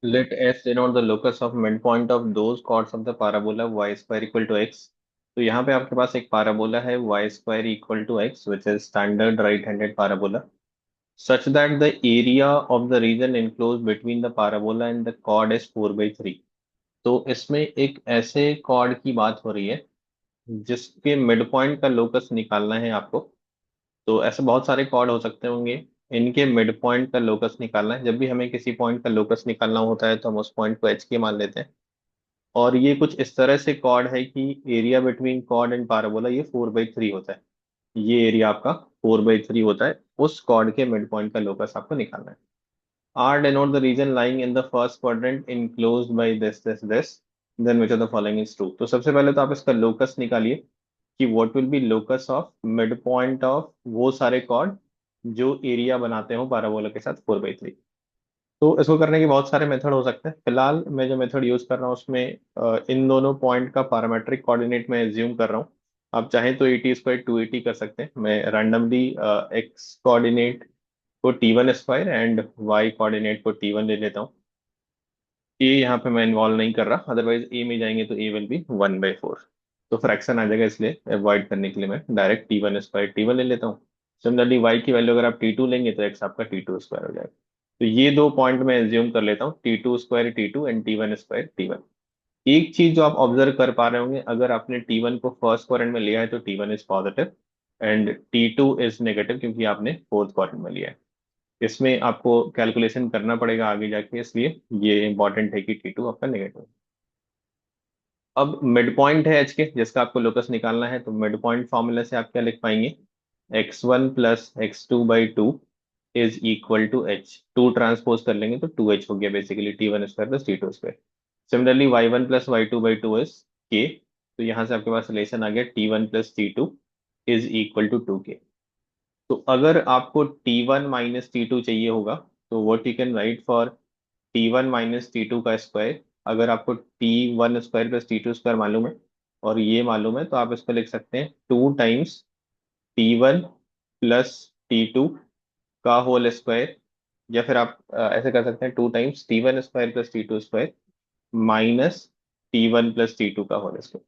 Let S denote the locus of midpoint of those chords of the parabola y square equal to x. तो यहाँ पे आपके पास एक parabola है y square equal to x, which is standard right-handed parabola, such that the area of the region enclosed between the parabola and the chord is 4/3. तो इसमें एक ऐसे chord की बात हो रही है जिसके मिड पॉइंट का लोकस निकालना है आपको। तो ऐसे बहुत सारे कॉर्ड हो सकते होंगे, इनके मिड पॉइंट का लोकस निकालना है। जब भी हमें किसी पॉइंट का लोकस निकालना होता है तो हम उस पॉइंट को एच के मान लेते हैं। और ये कुछ इस तरह से कॉर्ड है कि area between chord and parabola ये 4/3 होता है। ये एरिया आपका 4/3 होता है। उस कॉर्ड के मिड पॉइंट का लोकस आपको निकालना है। R denote the region lying in the first quadrant enclosed by this, then which of the following is true। तो सबसे पहले तो आप इसका लोकस निकालिए कि what will be locus of mid point of वो सारे कॉर्ड जो एरिया बनाते हो पैराबोला के साथ 4/3। तो इसको करने के बहुत सारे मेथड हो सकते हैं। फिलहाल मैं जो मेथड यूज कर रहा हूँ उसमें इन दोनों पॉइंट का पैरामेट्रिक कोऑर्डिनेट मैं एज्यूम कर रहा हूँ। आप चाहें तो 80 स्क्वायर 280 कर सकते हैं। मैं रैंडमली एक्स कोऑर्डिनेट को T1 square and Y coordinate को T1 ले लेता हूँ। ए यहाँ पे मैं इन्वॉल्व नहीं कर रहा, अदरवाइज ए में जाएंगे तो ए विल बी 1/4। तो फ्रैक्शन आ जाएगा, इसलिए अवॉइड करने के लिए मैं डायरेक्ट T1 स्क्वायर T1 ले लेता हूँ। सिमिलरली वाई की वैल्यू अगर आप T2 लेंगे तो एक्स आपका T2 स्क्वायर हो जाएगा। तो ये दो पॉइंट मैं एज्यूम कर लेता हूँ, T2 square T2 and T1 square T1। एक चीज जो आप ऑब्जर्व कर पा रहे होंगे, अगर आपने T1 को फर्स्ट क्वाड्रेंट में लिया है तो T1 is positive and T2 is negative, क्योंकि आपने फोर्थ क्वाड्रेंट में लिया है। इसमें आपको कैलकुलेशन करना पड़ेगा आगे जाके, इसलिए ये इंपॉर्टेंट है कि T2 आपका नेगेटिव। अब मिड पॉइंट है एच के जिसका आपको लोकस निकालना है, तो मिड पॉइंट फॉर्मूला से आप क्या लिख पाएंगे, x1 + x2/2 is equal to h. To transpose कर लेंगे तो 2h हो गया, basically T1 square + T2 square. Similarly y1 + y2/2 is k। तो यहाँ से आपके पास रिलेशन आ गया T1 + T2 is equal to 2k। तो अगर आपको T1 - T2 चाहिए होगा तो what you can write for T1 - T2 का स्क्वायर। अगर आपको T1 स्क्वायर + T2 स्क्वायर मालूम है और ये मालूम है तो आप इसको लिख सकते हैं 2 टाइम्स T1 + T2 का होल स्क्वायर। या फिर आप ऐसे कर सकते हैं 2 times T1 square + T2 square minus T1 + T2 का होल स्क्वायर।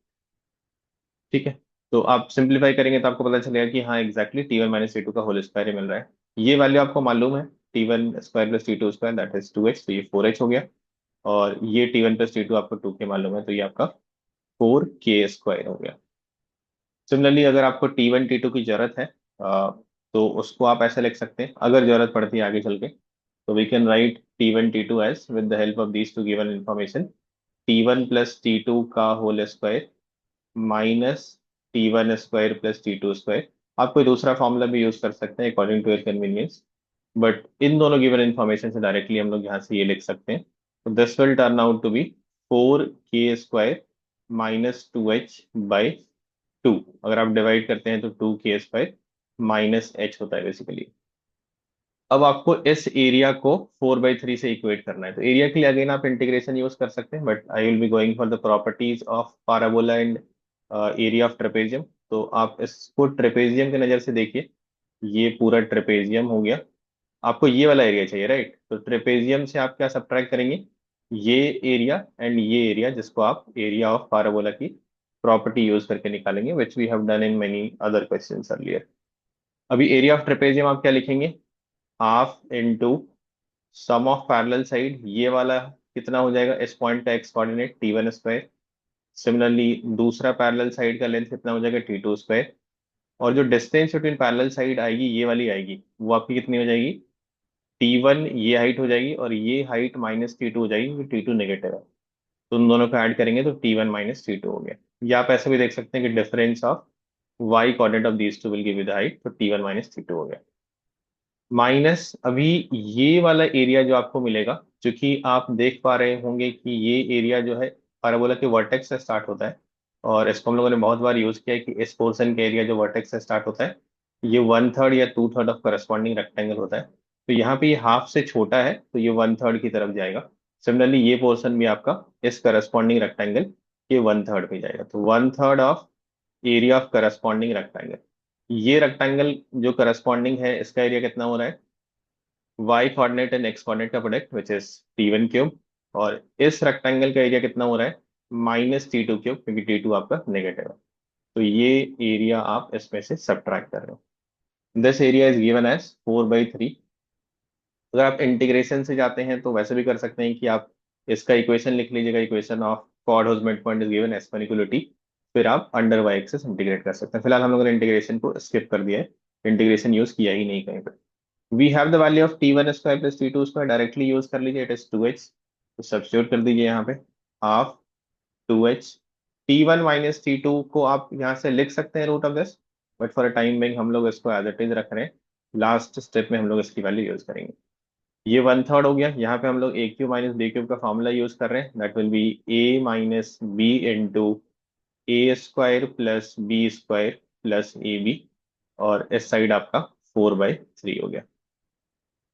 ठीक है। तो आप सिंप्लीफाई करेंगे तो आपको पता चलेगा कि हाँ एग्जैक्टली T1 - T2 का होल स्क्वायर ही मिल रहा है। ये वैल्यू आपको मालूम है, T1 square + T2 square, that is 2h, तो ये 4h हो गया। और ये T1 + T2 आपको 2k मालूम है, तो ये आपका 4k स्क्वायर हो गया। सिमिलरली अगर आपको T1 T2 की जरूरत है तो उसको आप ऐसे लिख सकते हैं, अगर जरूरत पड़ती है आगे चल के, तो we can write T1 T2 as with the help of these two given information T1 + T2 का whole square minus T1 square + T2 square. आप कोई दूसरा फॉर्मूला भी यूज कर सकते हैं according to your convenience, but इन दोनों गिवन इंफॉर्मेशन से डायरेक्टली हम लोग यहाँ से ये लिख सकते हैं। तो this will turn out to be 4k square -2h/2। अगर आप डिवाइड करते हैं तो 2k स्क्वायर -h होता है बेसिकली। अब आपको इस एरिया को 4/3 से इक्वेट करना है, तो एरिया के लिए अगेन आप इंटीग्रेशन यूज कर सकते हैं, but I will be going for the properties of parabola and area of trapezium. तो आप इसको ट्रेपेजियम की नजर से देखिए, ये पूरा ट्रेपेजियम हो गया। आपको ये वाला एरिया चाहिए, राइट? तो ट्रेपेजियम से आप क्या सब्ट्रैक्ट करेंगे, ये एरिया एंड ये एरिया, जिसको आप एरिया ऑफ पाराबोला की प्रॉपर्टी यूज करके निकालेंगे, which we have done in many other questions earlier. अभी एरिया ऑफ ट्रेपेजियम आप क्या लिखेंगे, half into sum of parallel side, ये वाला कितना हो जाएगा, इस पॉइंट का x coordinate T1 square. Similarly दूसरा पैरेलल साइड का लेंथ कितना हो जाएगा T2 स्क्वायर। और जो डिस्टेंस बिटवीन पैरेलल साइड आएगी ये वाली आएगी, वो आपकी कितनी हो जाएगी, T1 ये हाइट हो जाएगी और ये हाइट -T2 हो जाएगी, क्योंकि T2 नेगेटिव है। तो उन दोनों को ऐड करेंगे तो T1 - T2 हो गया। या आप ऐसे भी देख सकते हैं कि difference of y coordinate of these two will give you the height, तो T1 - T2 हो गया। माइनस अभी ये वाला एरिया जो आपको मिलेगा, क्योंकि आप देख पा रहे होंगे कि ये एरिया जो है पैराबोला के वर्टेक्स से स्टार्ट होता है। और इसको हम लोगों ने बहुत बार यूज किया है कि इस पोर्शन के एरिया जो वर्टेक्स से स्टार्ट होता है, ये 1/3 या 2/3 ऑफ करस्पॉन्डिंग रेक्टेंगल होता है। तो यहाँ पे ये हाफ से छोटा है तो ये 1/3 की तरफ जाएगा। सिमिलरली ये पोर्शन भी आपका इस करस्पॉन्डिंग रेक्टेंगल के 1/3 पे जाएगा, तो 1/3 of area of corresponding rectangle. ये रेक्टेंगल जो करस्पॉन्डिंग है इसका एरिया कितना हो रहा है, y coordinate and x coordinate का product, which is T1 cube और इस रेक्टेंगल का एरिया कितना हो रहा है, -T2 क्यूब, क्योंकि T2 आपका नेगेटिव है। तो ये एरिया आप इसमें से सब्ट्रैक्ट कर रहे हो। This area is given as 4/3। अगर आप इंटीग्रेशन से जाते हैं तो वैसे भी कर सकते हैं कि आप इसका इक्वेशन लिख लीजिएगा, equation of chord whose midpoint is given s1 equal to t। फिर आप अंडर y एक्सिस इंटीग्रेट कर सकते हैं। फिलहाल हम लोगों ने इंटीग्रेशन को स्किप कर दिया है, इंटीग्रेशन यूज किया ही नहीं कहीं पे। We have the value of t1 square plus t2 square, directly use कर लीजिए, इट इज 2h। तो सब्स्टिट्यूट कर दीजिए यहाँ पे, half 2h। t1 minus t2 को आप यहाँ से लिख सकते हैं root of this, but for time being हम लोग इसको एज इट इज रख रहे हैं। लास्ट स्टेप में हम लोग इसकी वैल्यू यूज करेंगे। ये 1/3 हो गया। यहाँ पे हम लोग a³ माइनस b³ का फॉर्मूला यूज कर रहे हैं, that will be a minus b into a² plus b² plus ab। और इस साइड आपका 4/3 हो गया।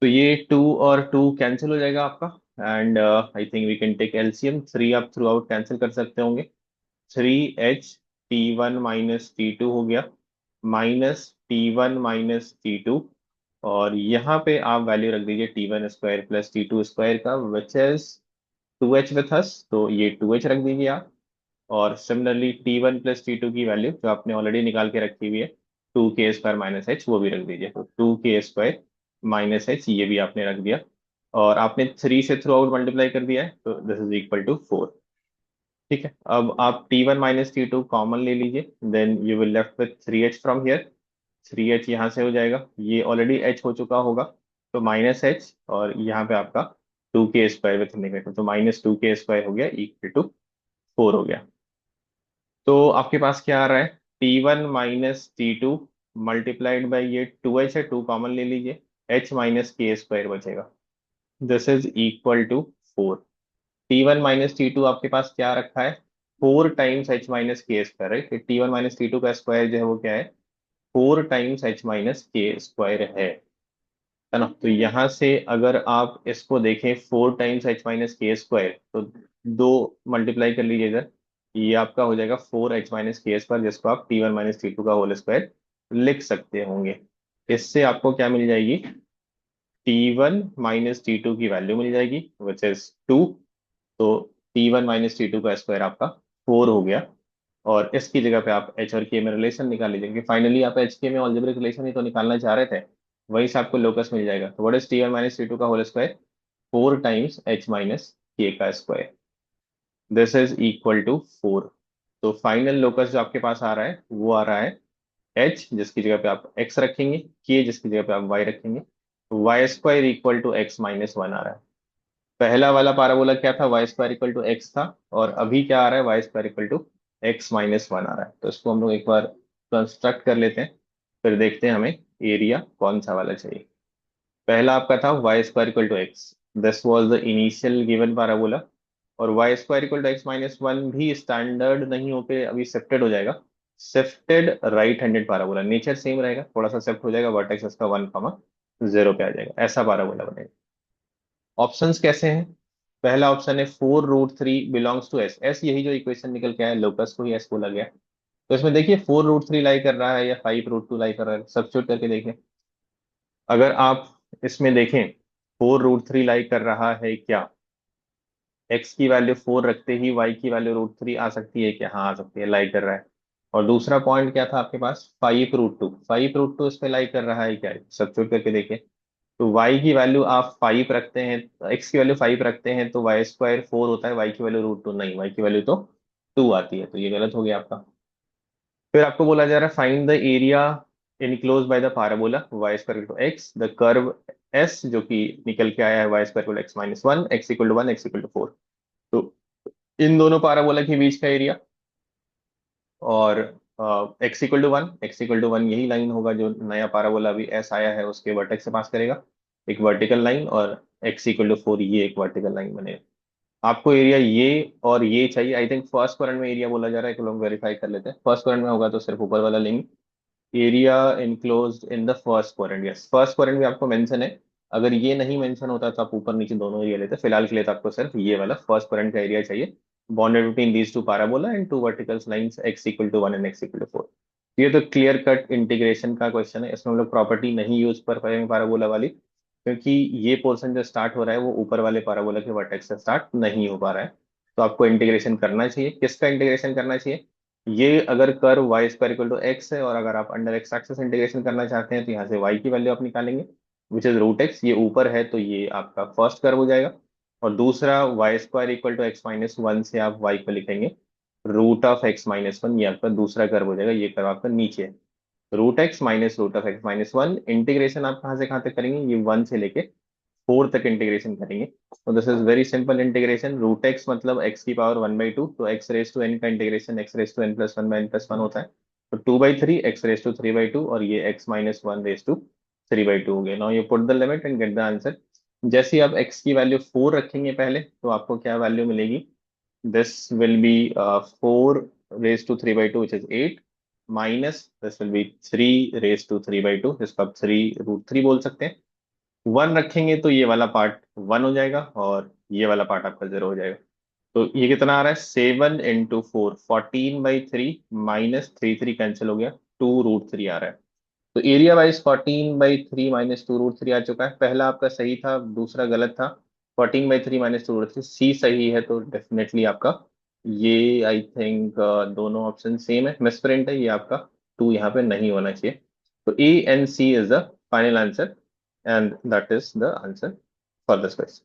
तो ये 2 और 2 कैंसिल हो जाएगा आपका, and I think we can take LCM. 3 आप थ्रू आउट कैंसिल कर सकते होंगे। 3h t1 माइनस t2 हो गया, माइनस t1 माइनस t2। और यहाँ पे आप वैल्यू रख दीजिए t1 square plus t2 square का, which is 2h with us, तो ये 2h रख दीजिए आप। और सिमिलरली t1 प्लस t2 की वैल्यू जो आपने ऑलरेडी निकाल के रखी हुई है, 2k² माइनस h, वो भी रख दीजिए। तो 2k² माइनस h ये भी आपने रख दिया। और आपने 3 से थ्रू आउट मल्टीप्लाई कर दिया है, तो दिस इज इक्वल टू 4। ठीक है, अब आप t1 माइनस t2 कॉमन ले लीजिए, then you will left with 3h from here. 3h यहाँ से हो जाएगा, ये ऑलरेडी h हो चुका होगा, तो -h। और यहाँ पे आपका 2k² विथ नेगेटिव, तो -2k² हो गया इक्वल टू 4 हो गया। तो आपके पास क्या आ रहा है, t1 minus t2 multiplied by ये 2h है, 2 कॉमन ले लीजिए, h माइनस k² बचेगा। This is equal to 4। t1 minus t2 आपके पास क्या रखा है, 4 times h minus k², right. t1 minus t2 का स्क्वायर जो है वो क्या है, 4 टाइम्स h माइनस k² है ना। तो यहाँ से अगर आप इसको देखें 4 टाइम्स h माइनस k², तो दो मल्टीप्लाई कर लीजिए इधर, ये आपका हो जाएगा 4h माइनस k², जिसको आप t1 माइनस t2 का होल स्क्वायर लिख सकते होंगे। इससे आपको क्या मिल जाएगी, t1 माइनस t2 की वैल्यू मिल जाएगी, विच इज 2। तो t1 माइनस t2 का स्क्वायर आपका 4 हो गया। और इसकी जगह पे आप एच और के में रिलेशन निकाल लीजिए, क्योंकि फाइनली आप एच के में अलजेब्रिक रिलेशन ही तो निकालना चाह रहे थे। वहीं से आपको लोकस मिल जाएगा। तो what is t1 minus t2 का whole square, 4 times h minus k का square. This is equal to 4। तो फाइनल लोकस जो आपके पास आ रहा है वो आ रहा है h, जिसकी जगह पे आप x रखेंगे, k जिसकी जगह पे आप y रखेंगे, y² equal to x minus 1 आ रहा है। पहला वाला पाराबोला क्या था, y² इक्वल टू x था, और अभी क्या आ रहा है, y² equal to x minus 1 आ रहा है। तो इसको हम लोग एक बार कंस्ट्रक्ट कर लेते हैं, फिर देखते हैं हमें एरिया कौन सा वाला चाहिए। पहला आपका था y² equal to x, this was the initial given parabola. और y² equal to x minus 1 भी स्टैंडर्ड नहीं होके अभी शिफ्टेड हो जाएगा, shifted right handed parabola. Nature same रहेगा, थोड़ा सा शिफ्ट हो जाएगा, वर्टेक्स इसका 1,0 पे आ जाएगा, ऐसा पाराबोला बनेगा। ऑप्शंस कैसे हैं, पहला ऑप्शन है 4√3 बिलोंग्स टू एस। एस यही जो इक्वेशन निकल के आया, लोकस को ही एस बोला गया। तो इसमें देखिए 4√3 लाई कर रहा है या 5√2 लाई कर रहा है, सब्स्टिट्यूट करके देखें। अगर आप इसमें देखें 4√3 लाई कर रहा है क्या, एक्स की वैल्यू 4 रखते ही वाई की वैल्यू √3 आ सकती है क्या, हाँ आ सकती है, लाई कर रहा है। और दूसरा पॉइंट क्या था आपके पास, 5√2, 5√2 इस पे लाई कर रहा है क्या, सब्स्टिट्यूट करके देखें। तो y की वैल्यू आप 5 रखते हैं, x की वैल्यू 5 रखते हैं, तो y² 4 होता है, y की वैल्यू √2 नहीं, y की वैल्यू तो 2 आती है, तो ये गलत हो गया आपका। फिर आपको बोला जा रहा है find the area enclose by the parabola y² to x, the curve s जो कि निकल के आया है y² to x minus 1, x equal to 1, x equal to 4। तो इन दोनों पाराबोला के बीच का एरिया, और x equal to 1, x equal to 1 यही लाइन होगा जो नया पाराबोला अभी s आया है उसके वर्टेक्स से पास करेगा, एक वर्टिकल लाइन। और x इक्वल टू 4 ये एक वर्टिकल लाइन बनेगा। आपको एरिया ये और ये चाहिए। आई थिंक फर्स्ट क्वाड्रेंट में एरिया बोला जा रहा है, कि लोग वेरीफाई कर लेते हैं, फर्स्ट क्वाड्रेंट में होगा तो सिर्फ ऊपर वाला लेंगे। Area enclosed in the first quadrant, yes first quadrant भी आपको मेंशन है। अगर ये नहीं मेंशन होता तो आप ऊपर नीचे दोनों एरिया लेते, फिलहाल के लिए तो आपको सिर्फ ये वाला फर्स्ट क्वाड्रेंट का एरिया चाहिए, bounded between these two parabola and two vertical lines x equal to 1 and x equal to 4। ये तो क्लियर कट इंटीग्रेशन का क्वेश्चन है, इसमें हम लोग प्रॉपर्टी नहीं यूज कर पाएंगे parabola वाली। क्योंकि ये पोर्शन जो स्टार्ट हो रहा है वो ऊपर वाले पैराबोला के वर्टेक्स से स्टार्ट नहीं हो पा रहा है। तो आपको इंटीग्रेशन करना चाहिए। किसका इंटीग्रेशन करना चाहिए? ये अगर curve y square equal to x है और अगर आप अंडर एक्स एक्सिस इंटीग्रेशन करना चाहते हैं तो यहाँ से वाई की वैल्यू आप निकालेंगे, विच इज रूट एक्स। ये ऊपर है तो ये आपका फर्स्ट कर्व हो जाएगा। और दूसरा y square equal to x minus one से आप वाई को लिखेंगे root of x minus one, ये आपका दूसरा कर्व हो जाएगा। ये कर्व आपका नीचे है। Root x minus root of x minus one, integration आप कहाँ से कहाँ तक करेंगे? ये वन से लेके फोर तक इंटीग्रेशन करेंगे। तो this is very simple integration. Root x मतलब एक्स की पावर वन बाई टू, तो एक्स रेस टू एन का integration x raise to n plus one by n plus one होता है। तो two by three x raise to three by two, और ये x minus one raise to three by two हो गया। Now you put the limit and get the answer. जैसे ही आप x की वैल्यू फोर रखेंगे पहले, तो आपको क्या वैल्यू मिलेगी? this will be 4 raised to 3 by 2, which is 8, minus this will be 3 raised to 3 by 2, जिसको आप 3 रूट 3 बोल सकते हैं। वन रखेंगे तो ये वाला पार्ट वन हो जाएगा और ये वाला पार्ट आपका जीरो हो जाएगा। तो ये कितना आ रहा है? 7 into 4, 14/3 minus three three cancel हो गया, 2 रूट 3 आ रहा है। तो area wise 14/3 minus two root three आ चुका है। पहला आपका सही था, दूसरा गलत था। 14/3 माइनस टू रूट थ्री, सी सही है। तो डेफिनेटली आपका ये आई थिंक दोनों ऑप्शन सेम है, मिसप्रिंट है ये आपका। टू यहाँ पे नहीं होना चाहिए। तो A and C is the final answer and that is the answer for this question.